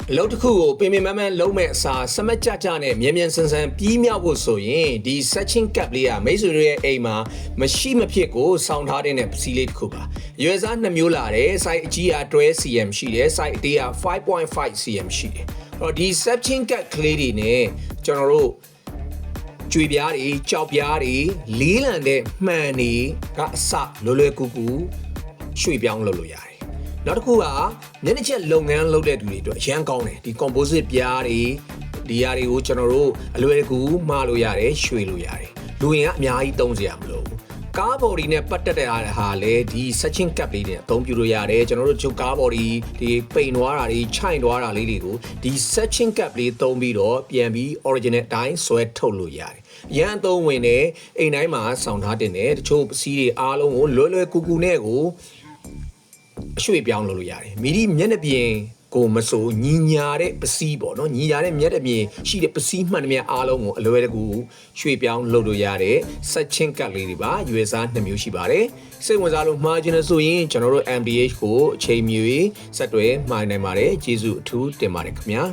အလုပ်တစ်ခုကိုပင်ပင်ပန်းပန်းလုံးမဲ့အစားစမတ်ကြကြနဲ့မြန်မြန်ဆန်ဆန်ပြီးမြောက်ဖို့ဆိုရင်ဒီ searching cap လေးကမိတ်ဆွေတို့ရဲ့အိမ်မှာမရှိမဖြစ်ကိုစောင့်ထားတဲ့ပစီလေးတစ်ခုပါရွယ်စား2မျိုးလာတယ် size အကြီးက 12cm ရှိတယ် size အသေးက 5.5cm ရှိတယ်အဲ့တော့ဒီ searching cap ကလေးတွေနဲ့ကျွန်တော်တို့ကြွေပြားတွေကြောက်ပြားတွေလေးလံတဲ့မှန်တွေကအစလွယ်ကူကူရွှေ့ပြောင်းလုပ်လို့ရတယ်နောက်တစ်ခုကမျက်နှာချက်လုပ်ငန်းလုပ်တဲ့သူတွေအတွက်အရန်ကောင်းတယ်ဒီ composite ပြားတွေဒီຢာတွေကိုကျွန်တော်တို့အလွယ်တကူမှားလို့ရတယ်ရွှေ့လို့ရတယ်လူရင်ကအများကြီးသုံးစရာမလိုဘူးကားဘော်ဒီနဲ့ပတ်သက်တဲ့ဟာလည်းဒီ searching cap လေးတွေအသုံးပြုလို့ရတယ်ကျွန်တော်တို့ချုပ်ကားဘော်ဒီဒီပိန်သွားတာတွေခြိုင်သွားတာလေးတွေကိုဒီ searching cap လေးသုံးပြီးတော့ပြန်ပြီး original အတိုင်းဆွဲထုတ်လို့ရတယ်ရန်သုံးဝင်တယ်အိမ်တိုင်းမှာဆောင်းထားတင်တယ်တချို့ပစ္စည်းတွေအားလုံးကိုလွယ်ကူကူနဲ့ကိုအရွှေ့ပြောင်းလုပ်လို့ရတယ်မိဒီမျက်နှာပြင်ကိုမစိုးညီညာတဲ့ပစီးပေါ့နော်ညီညာတဲ့မျက်နှာပြင်ရှိတဲ့ပစီးမှန်သမျှအားလုံးကိုအလွယ်တကူရွှေ့ပြောင်းလုပ်လို့ရတဲ့ searching cap လေးတွေပါ USA 2မျိုးရှိပါတယ်စိတ်ဝင်စားလို့မှားခြင်းလို့ဆိုရင်ကျွန်တော်တို့ MDH ကိုအချိန်မီဆက်တွဲမှာနိုင်ပါတယ်ကျေးဇူးအထူးတင်ပါတယ်ခင်ဗျာ